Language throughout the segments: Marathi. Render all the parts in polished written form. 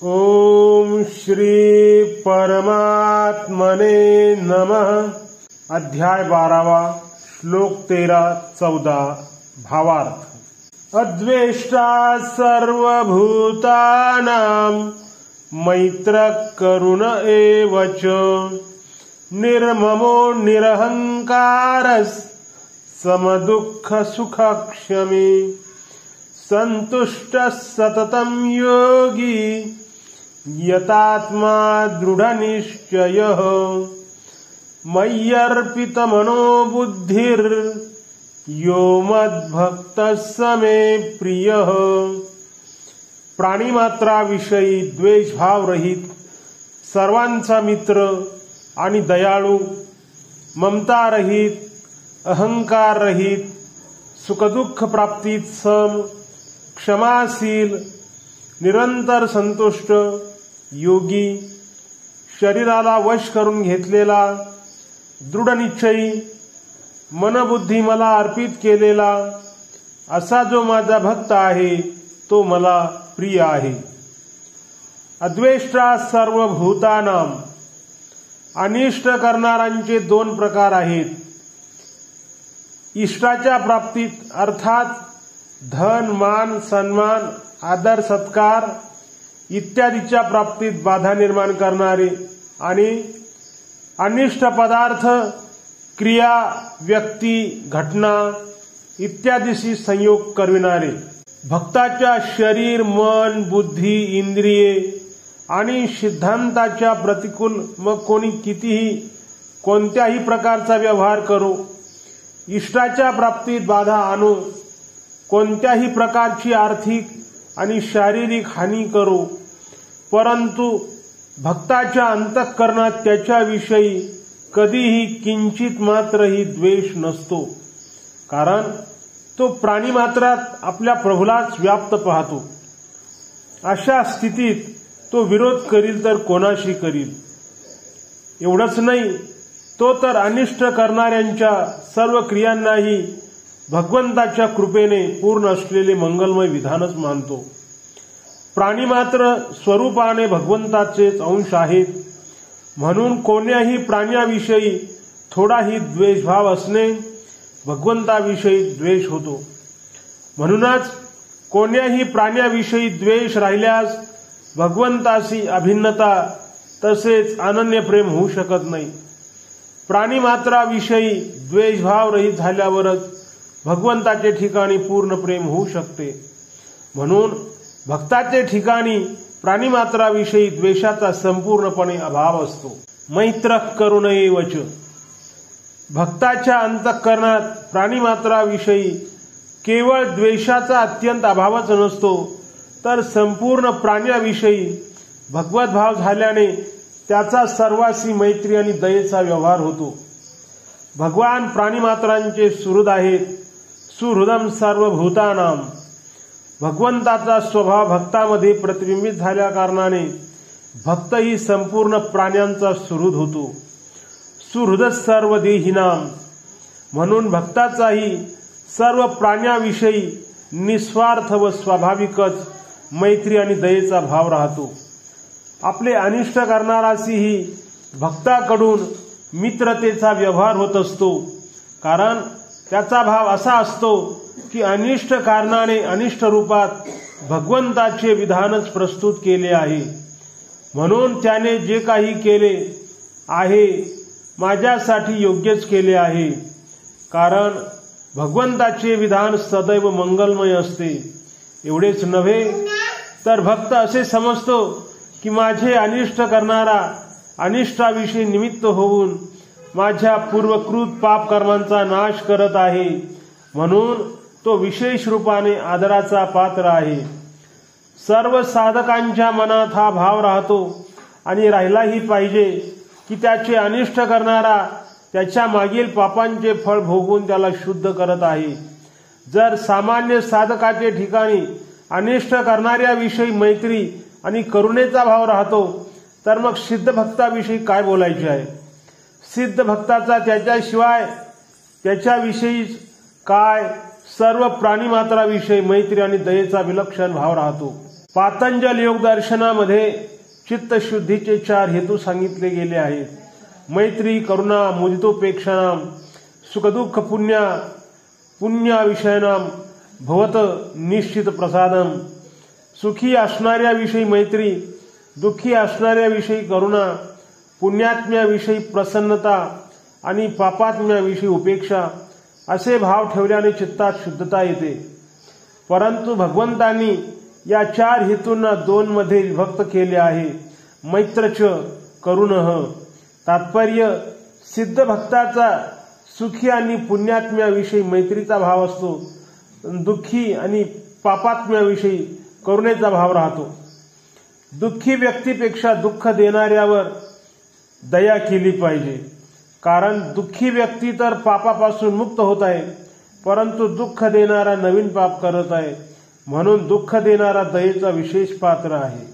ओम श्री परमात्मने नमः। अध्याय 12 श्लोक 13-14 भावार्थ। अद्वेष्टा सर्वभूतानां मैत्रः करुण एव च निर्ममो निरहंकारः समदुःखसुखक्षमी सन्तुष्टः सततं योगी यतात्मा दृढनिश्चयः मय्यर्पितमनो बुद्धिर् यो मद्भक्तः स मे प्रियः। प्राणीमात्राविषयी द्वेषभाव रहित, सर्वांचा मित्र आणि दयाळू, ममता रहित, अहंकार रहित, सुखदुःख प्राप्तीत सम, क्षमाशील, निरंतर संतुष्ट, योगी, शरीराला वश करून घेतलेला, दृढनिश्चयी, मनबुद्धी मला अर्पित केलेला असा जो माझा भक्त आहे तो मला प्रिय आहे। अद्वेष्टा सर्वभूतानां, अनिष्ट करणाऱ्यांचे दोन प्रकार आहेत। इष्टाच्या प्राप्तीत अर्थात धन, मान, सन्मान, आदर, सत्कार इत्यादीच्या प्राप्तीत बाधा निर्माण करणारे आणि अनिष्ट पदार्थ, क्रिया, व्यक्ती, घटना इत्यादीशी संयोग करविणारे। भक्ताच्या शरीर, मन, बुद्धी, इंद्रिये आणि सिद्धांताच्या प्रतिकूल मग कोणी कितीही कोणत्याही प्रकारचा व्यवहार करो, इष्टाच्या प्राप्तीत बाधा आणो, कोणत्याही प्रकारची आर्थिक आणि शारीरिक हानी करो, परंतु भक्ताच्या अंतःकरणात त्याच्याविषयी कधीही किंचित मात्रही द्वेष नसतो, कारण तो प्राणीमात्रात आपल्या प्रभूलाच व्याप्त पाहतो। अशा स्थितीत तो विरोध करील तर कोणाशी करील। एवढंच नाही, तो तर अनिष्ट करणाऱ्यांच्या सर्व क्रियांनाही भगवंताच्या कृपेने पूर्ण असलेले मंगलमय विधानच मानतो। प्राणी मात्र स्वरूपाने भगवंताचेच अंश आहेत, म्हणून कोण्याही प्राण्याविषयी थोडाही द्वेषभाव असणे भगवंताविषयी द्वेष होतो। म्हणूनच कोण्याही प्राण्याविषयी द्वेष राहिल्यास भगवंताशी अभिन्नता तसेच अनन्य प्रेम होऊ शकत नाही। प्राणीमात्राविषयी द्वेषभाव रहित झाल्यावरच भगवंताचे ठिकाणी पूर्ण प्रेम होऊ शकते। म्हणून भक्ताचे ठिकाणी प्राणीमात्राविषयी द्वेषाचा संपूर्णपणे अभाव असतो। मैत्रः करुण एव च, भक्ताच्या अंतःकरणात प्राणीमात्राविषयी केवळ द्वेषाचा अत्यंत अभावच नसतो, तर संपूर्ण प्राण्याविषयी भगवद्भाव झाल्याने त्याचा सर्वांशी मैत्री आणि दयेचा व्यवहार होतो। भगवान प्राणीमात्रांचे सुहृद आहेत, सुहृदम सर्वभूतानां। भगवंताचा स्वभाव भक्तामध्ये प्रतिबिंबित झाल्या कारणाने भक्तही संपूर्ण प्राण्यांचा सुहृद होतो। सुहृद सर्व देहिनां, म्हणून भक्ताचाही सर्व प्राण्याविषयी निस्वार्थ व स्वाभाविकच मैत्री आणि दयेचा भाव राहतो। आपले अनिष्ट करणाराशीही भक्ताकडून मित्रतेचा व्यवहार होत असतो, कारण त्याचा भाव असा असतो की अनिष्ट कारणाने अनिष्ट रूपात भगवंताचे विधानच प्रस्तुत केले आहे, म्हणून त्याने जे काही केले आहे माझ्यासाठी योग्यच केले आहे, कारण भगवंताचे विधान सदैव मंगलमय असते। एवढेच नव्हे तर भक्त असे समजतो की माझे अनिष्ट करणारा अनिष्टाविषयी निमित्त होऊन माझ्या पूर्वकृत पाप कर्मांचा नाश करत आहे, म्हणून तो विशेष रूपाने आदराचा पात्र आहे। सर्व साधकांच्या मनात हा भाव राहतो आणि राहिलाही पाहिजे की त्याचे अनिष्ट करणारा त्याच्या मागील पापांचे फळ भोगून त्याला शुद्ध करत आहे। जर सामान्य साधकाचे ठिकाणी अनिष्ट करणाऱ्याविषयी मैत्री आणि करुणेचा भाव राहतो, तर मग सिद्ध भक्ताविषयी काय बोलायचे आहे। सिद्ध भक्ताचा त्याच्याशिवाय त्याच्याविषयी काय सर्व प्राणीमात्राविषयी मैत्री आणि दयेचा विलक्षण भाव राहतो। पातंजल योग दर्शनामध्ये चित्तशुद्धीचे 4 हेतू सांगितले गेले आहेत. मैत्री, करुणा, मुदितोपेक्षानां, सुखदुःख पुण्याविषयानां भवत निश्चित प्रसादम. सुखी असणाऱ्याविषयी मैत्री, दुःखी असणाऱ्याविषयी करुणा, पुण्यात्म्याविषयी प्रसन्नता आणि पापात्म्याविषयी उपेक्षा असे भाव ठेवल्याने चित्तात शुद्धता येते. परंतु भगवंतांनी या 4 हेतूंना 2 मध्ये विभक्त केले आहे. मैत्रच करुणः. तात्पर्य, सिद्ध भक्ताचा सुखी आणि पुण्यात्म्याविषयी मैत्रीचा भाव असतो, दुःखी आणि पापात्म्याविषयी करुणेचा भाव राहतो. दुःखी व्यक्तीपेक्षा दुःख देणाऱ्यावर दया केली पाहिजे, कारण दुःखी व्यक्ती तर पापापासून मुक्त होत आहे, परंतु दुःख देणारा नवीन पाप करत आहे. म्हणून दुःख देणारा दयेचा विशेष पात्र आहे.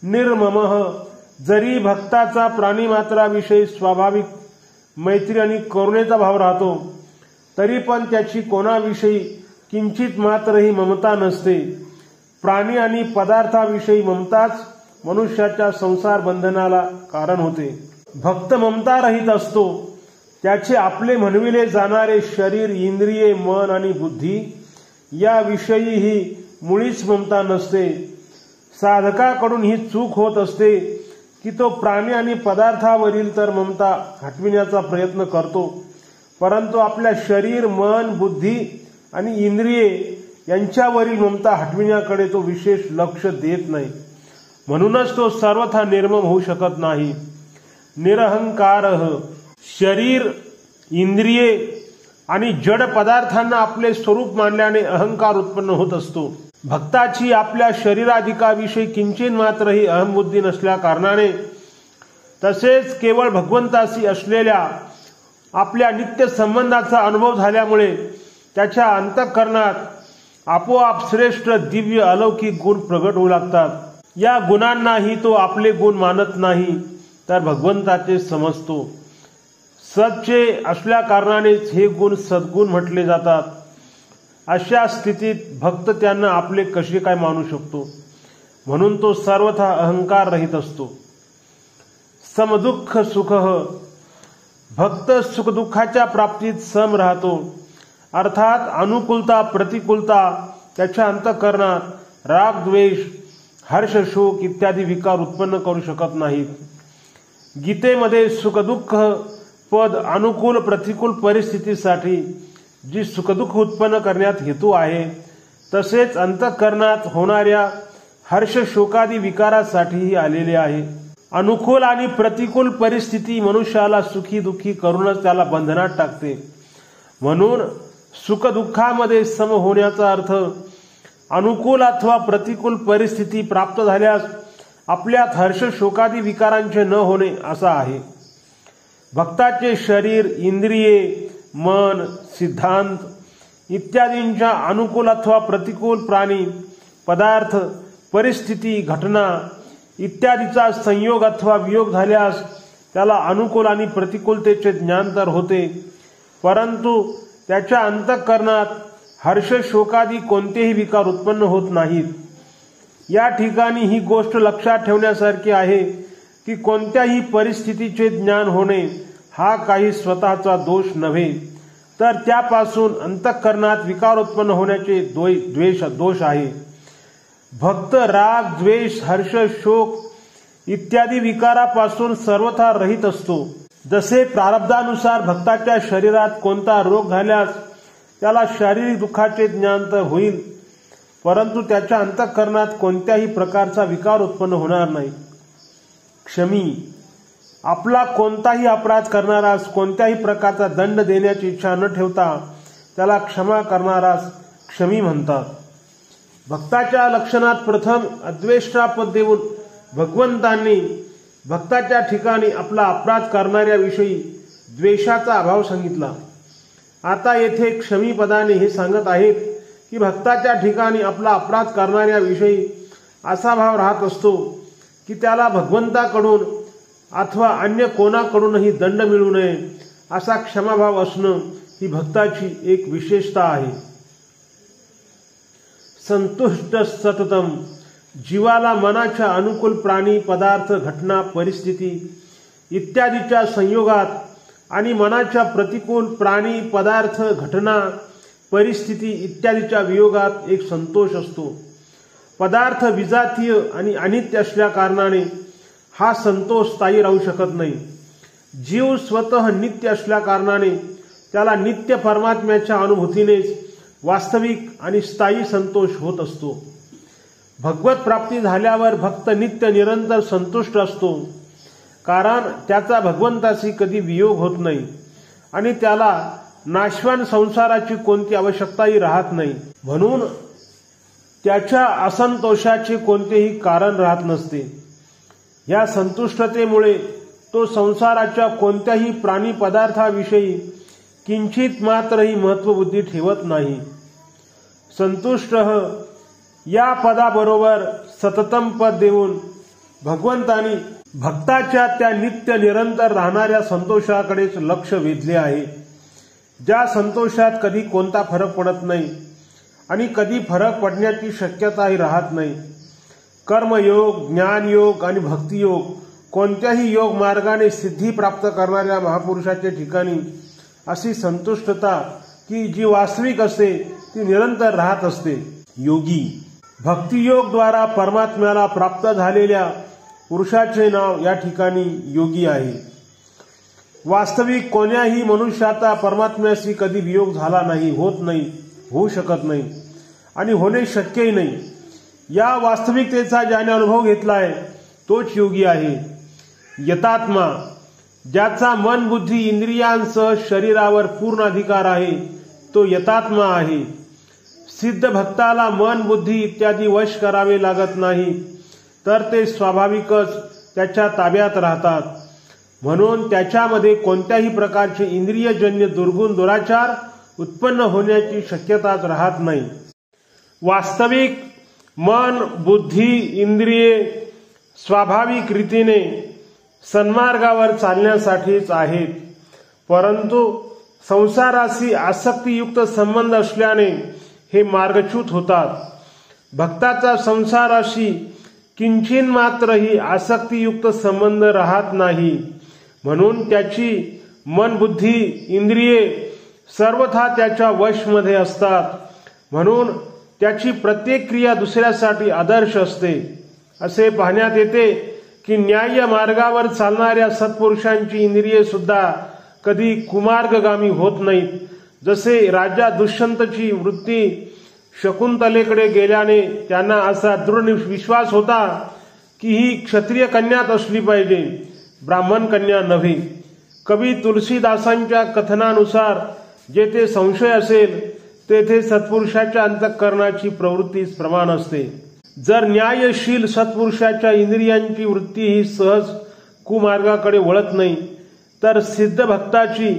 निर्ममः. जरी भक्ताचा प्राणीमात्राविषयी स्वाभाविक मैत्री आणि करुणेचा भाव राहतो, तरी पण त्याची कोणाविषयी किंचित मात्रही ममता नसते. प्राणी आणि पदार्थाविषयी ममताच मनुष्याच्या संसार बंधनाला कारण होते. भक्त ममता रहित असतो. त्याचे आपले म्हणविले जाणारे शरीर, इंद्रिये, मन आणि बुद्धी याविषयीही मुळीच ममता नसते. साधकाकडून ही चूक होत असते की तो प्राणी आणि पदार्थावरील तर ममता हटविण्याचा प्रयत्न करतो, परंतु आपल्या शरीर, मन, बुद्धी आणि इंद्रिये यांच्यावरील ममता हटविण्याकडे तो विशेष लक्ष देत नाही. म्हणूनच तो सर्वथा निर्मम होऊ शकत नाही. निरहंकारः. शरीर, इंद्रिये आणि जड पदार्थांना आपले स्वरूप मानल्याने अहंकार उत्पन्न होत असतो. भक्ताची आपल्या शरीराधिकाविषयी किंचित मात्रही अहमबुद्धी नसल्या कारणाने, तसेच केवळ भगवंताशी असलेल्या आपल्या नित्य संबंधाचा अनुभव झाल्यामुळे त्याच्या अंतःकरणात आपोआप श्रेष्ठ, दिव्य, अलौकिक गुण प्रगट होऊ लागतात. या गुणांनाही तो आपले गुण मानत नाही, तर भगवंताचे समजतो. सतचे असल्या कारणानेच हे गुण सद्गुण म्हटले जातात. अशा स्थितीत भक्त त्यांना आपले कसे काय मानू शकतो? म्हणून तो सर्वथा अहंकार रहित असतो. समदुःख सुखः. भक्त सुखदुःखाच्या प्राप्तीत सम राहतो, अर्थात अनुकूलता, प्रतिकूलता त्याच्या अंतःकरणात राग, द्वेष, हर्ष, शोक इत्यादी विकार उत्पन्न करू शकत नाहीत. गीतेमध्ये सुखदुःख पद अनुकूल प्रतिकूल परिस्थितीसाठी जी सुखदुःख उत्पन्न करण्यात हेतू आहे, तसेच अंतःकरणात होणाऱ्या हर्ष, शोकादी विकारासाठीही आलेले आहे. अनुकूल आणि प्रतिकूल परिस्थिती मनुष्याला सुखी दुःखी करूनच त्याला बंधनात टाकते. म्हणून सुखदुःखामध्ये सम होण्याचा अर्थ अनुकूल अथवा प्रतिकूल परिस्थिती प्राप्त झाल्यास आपल्यात हर्ष, शोकादी विकारांचे न होणे असा आहे. भक्ताचे शरीर, इंद्रिये, मन, सिद्धांत इत्यादींच्या अनुकूल अथवा प्रतिकूल प्राणी, पदार्थ, परिस्थिती, घटना इत्यादीचा संयोग अथवा वियोग झाल्यास त्याला अनुकूल आणि प्रतिकूलतेचे ज्ञान तर होते, परंतु त्याच्या अंतःकरणात हर्ष, शोकादी कोणतेही विकार उत्पन्न होत नाहीत. या ठिकाणी ही गोष्ट लक्षात ठेवण्यासारखी आहे की कोणत्याही परिस्थितीचे ज्ञान होणे हा काही स्वतःचा दोष नव्हे, तर त्यापासून अंतःकरणात विकार उत्पन्न होण्याचे दोष आहे. भक्त राग, द्वेष, हर्ष, शोक इत्यादी विकारापासून सर्वथा रहित असतो. जसे प्रारब्धानुसार भक्ताच्या शरीरात कोणता रोग झाल्यास त्याला शारीरिक दुःखाचे ज्ञान तर होईल, परंतु त्याच्या अंतःकरणात कोणत्याही प्रकारचा विकार उत्पन्न होणार नाही. क्षमी. आपला कोणताही अपराध करणारास कोणत्याही प्रकारचा दंड देण्याची इच्छा न ठेवता त्याला क्षमा करणारास क्षमी म्हणतात. भक्ताच्या लक्षणात प्रथम अद्वेष्टापद देऊन भगवंतांनी भक्ताच्या ठिकाणी आपला अपराध करणाऱ्याविषयी द्वेषाचा अभाव सांगितला. आता येथे क्षमी पदाने हे सांगत आहेत की भक्ताच्या ठिकाणी आपला अपराध करणाऱ्याविषयी असा भाव राहत असतो की त्याला भगवंताकडून अथवा अन्य कोणाकडूनही दंड मिळू नये असा क्षमाभाव असणं ही भक्ताची एक विशेषता आहे. संतुष्ट सततम. जीवाला मनाच्या अनुकूल प्राणी, पदार्थ, घटना, परिस्थिती इत्यादीच्या संयोगात आणि मनाच्या प्रतिकूल प्राणी, पदार्थ, घटना, परिस्थिती इत्यादीच्या वियोगात एक संतोष असतो. पदार्थ विजातीय आणि अनित्य असल्या कारणाने हा संतोष स्थायी राहू शकत नाही. जीव स्वतः नित्य असल्या कारणाने त्याला नित्य परमात्म्याच्या अनुभूतीनेच वास्तविक आणि स्थायी संतोष होत असतो. भगवत प्राप्ती झाल्यावर भक्त नित्य निरंतर संतुष्ट असतो, कारण त्याचा भगवंताशी कधी वियोग होत नाही आणि त्याला नाशवान संसाराची कोणती आवश्यकताही राहत नाही. म्हणून त्याच्या असंतोषाचे कोणतेही कारण राहत नसते. या संतुष्टतेमुळे तो संसाराच्या कोणत्याही प्राणी पदार्थाविषयी किंचित मात्रही महत्वबुद्धी ठेवत नाही. संतुष्ट या पदाबरोबर सततम पद देऊन भगवंतानी भक्ताच्या त्या नित्य निरंतर राहणाऱ्या संतोषाकडेच लक्ष वेधले आहे, ज्या संतोषात कधी कोणता फरक पडत नाही आणि कधी फरक पडण्याची शक्यताही राहत नाही. कर्मयोग, ज्ञानयोग आणि भक्तियोग कोणत्याही योग मार्गाने सिद्धी प्राप्त करणाऱ्या महापुरुषाच्या ठिकाणी अशी संतुष्टता की जी वास्तविक असते ती निरंतर राहत असते. योगी भक्तियोग द्वारा परमात्म्याला प्राप्त झालेल्या पुरुषाचे नाव या ठिकाणी योगी आहे. वास्तविक कोण्याही मनुष्याचा परमात्म्याशी कधी वियोग झाला नाही, होत नाही, होऊ शकत नाही आणि होणे शक्यही नाही. या वास्तविकतेचा ज्याने अनुभव घेतलाय तोच योगी आहे. यतात्मा ज्याचा मन, बुद्धी, इंद्रियांसह शरीरावर पूर्ण अधिकार आहे तो यतात्मा आहे. सिद्ध भक्ताला मन, बुद्धी इत्यादी वश करावे लागत नाही, तर ते स्वाभाविकच त्याच्या ताब्यात राहतात. म्हणून त्याच्यामध्ये कोणत्याही प्रकारचे इंद्रियजन्य दुर्गुण, दुराचार उत्पन्न होण्याची शक्यताच राहत नाही. वास्तविक मन, बुद्धी, इंद्रिये स्वाभाविक रीतीने सन्मार्गावर चालण्यासाठीच आहेत, परंतु संसाराशी आसक्तीयुक्त संबंध असल्याने हे मार्गच्युत होतात. भक्ताचा संसाराशी किंचिन मात्रही आसक्तीयुक्त संबंध राहत नाही, म्हणून त्याची मन, बुद्धी, इंद्रिये सर्वथा त्याच्या वशमध्ये असतात. म्हणून त्याची प्रत्येक क्रिया दुसऱ्यासाठी आदर्श असते. असे पाहण्यात येते की न्याय्य मार्गावर चालणाऱ्या सत्पुरुषांची इंद्रिये सुद्धा कधी कुमार्गगामी होत नाहीत. जसे राजा दुष्यंतची वृत्ती शकुंतलेकडे गेल्याने त्यांना असा दृढ विश्वास होता की ही क्षत्रिय कन्याच असली पाहिजे, ब्राह्मण कन्या नव्हे. कवी तुलसीदासांच्या कथनानुसार जेथे संशय असेल तेथे सत्पुरुषाच्या अंतःकरणाची प्रवृत्तीच प्रमाण असते. जर न्यायशील सत्पुरुषाच्या इंद्रियांची वृत्ती ही सहज कुमार्गाकडे वळत नाही, तर सिद्ध भक्ताची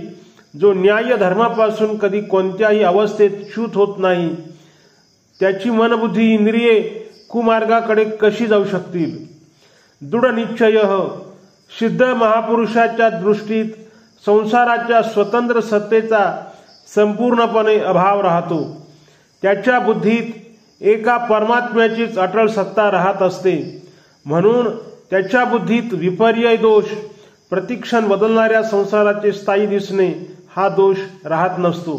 जो न्याय धर्मापासून कधी कोणत्याही अवस्थेत च्युत होत नाही, त्याची मनबुद्धी इंद्रिये कुमार्गाकडे कशी जाऊ शकतील. दृढ निश्चय सिद्ध महापुरुषाच्या दृष्टीत संसाराच्या स्वतंत्र सत्तेचा संपूर्णपणे अभाव राहतो. त्याच्या बुद्धीत एका परमात्म्याचीच अटळ सत्ता राहत असते. म्हणून त्याच्या बुद्धीत विपर्यय दोष, प्रतिक्षण बदलणाऱ्या संसाराचे स्थायी दिसणे हा दोष राहत नसतो.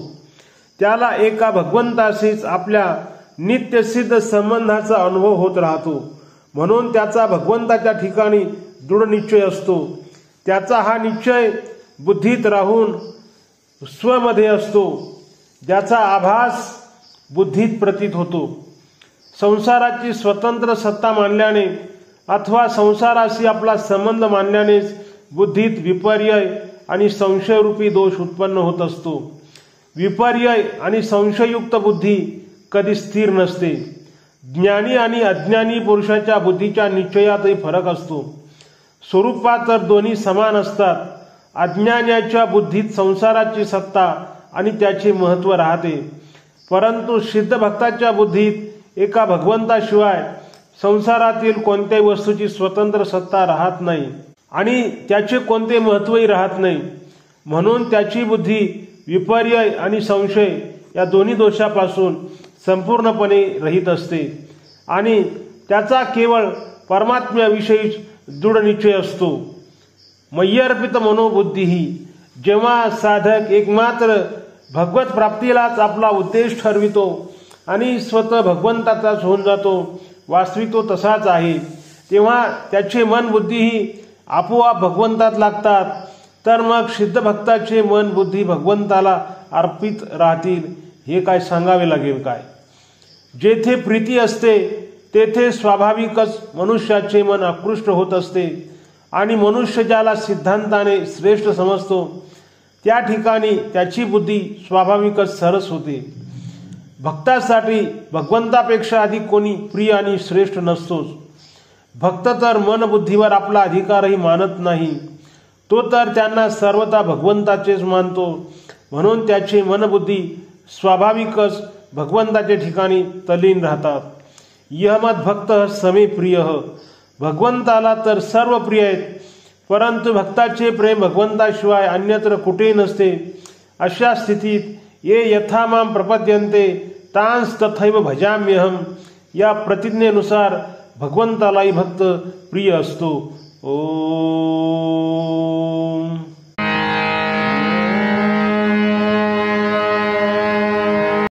त्याला एका भगवंताशीच आपल्या नित्यसिद्ध संबंधाचा अनुभव होत राहतो. म्हणून त्याचा भगवंताच्या ठिकाणी दृढ निश्चय असतो. त्याचा हा निश्चय बुद्धीत राहून स्वमध्ये असतो, ज्याचा आभास बुद्धीत प्रतीत होतो. संसाराची स्वतंत्र सत्ता मानल्याने अथवा संसाराशी आपला संबंध मानल्यानेच बुद्धीत विपर्यय आणि संशयरूपी दोष उत्पन्न होत असतो. विपर्यय आणि संशयुक्त बुद्धी कधी स्थिर नसते. ज्ञानी आणि अज्ञानी पुरुषाच्या बुद्धीच्या निश्चयातही फरक असतो. स्वरूपात तर दोन्ही समान असतात. अज्ञानाच्या बुद्धीत संसाराची सत्ता आणि त्याचे महत्त्व राहते, परंतु सिद्ध भक्ताच्या बुद्धीत एका भगवंताशिवाय संसारातील कोणत्याही वस्तूची स्वतंत्र सत्ता राहत नाही आणि त्याचे कोणते महत्त्वही राहत नाही. म्हणून त्याची बुद्धी विपर्यय आणि संशय या दोन्ही दोषापासून संपूर्णपणे रहित असते आणि त्याचा केवळ परमात्म्याविषयीच दृढ निश्चय असतो. मय्यर्पित मनोबुद्धीही, जेव्हा साधक एकमात्र भगवत प्राप्तीलाच आपला उद्देश ठरवितो आणि स्वतः भगवंताचाच होऊन जातो, वास्तविक तो तसाच आहे, तेव्हा त्याचे मन बुद्धीही आपोआप भगवंतात लागतात. तर मग सिद्ध भक्ताचे मन बुद्धी भगवंताला अर्पित राहतील. हे काय सांगावे लागेल काय. जेथे प्रीती असते तेथे स्वाभाविकच मनुष्याचे मन आकृष्ट होत असते आणि मनुष्य ज्याला सिद्धांताने श्रेष्ठ समजतो त्या ठिकाणी त्याची बुद्धी स्वाभाविकच सरस होते. भक्तासाठी भगवंतापेक्षा अधिक कोणी प्रिय आणि श्रेष्ठ नसतोच. भक्त तर मनबुद्धीवर आपला अधिकारही मानत नाही, तो तर त्यांना सर्वथा भगवंताचेच मानतो. म्हणून त्याचे मनबुद्धी स्वाभाविकच भगवंताच्या ठिकाणी तल्लीन राहतात. यह भक्त समे प्रिय, भगवंताला तर सर्व प्रिय आहेत, परंतु भक्ताचे प्रेम भगवंताशिवाय अन्यत्र कुठेही नसते. अशा स्थितीत ये यथा माम प्रपद्यन्ते तांस तथैव भजाम्यहम या प्रतिज्ञेनुसार भगवंतालाही भक्त प्रिय असतो. ओ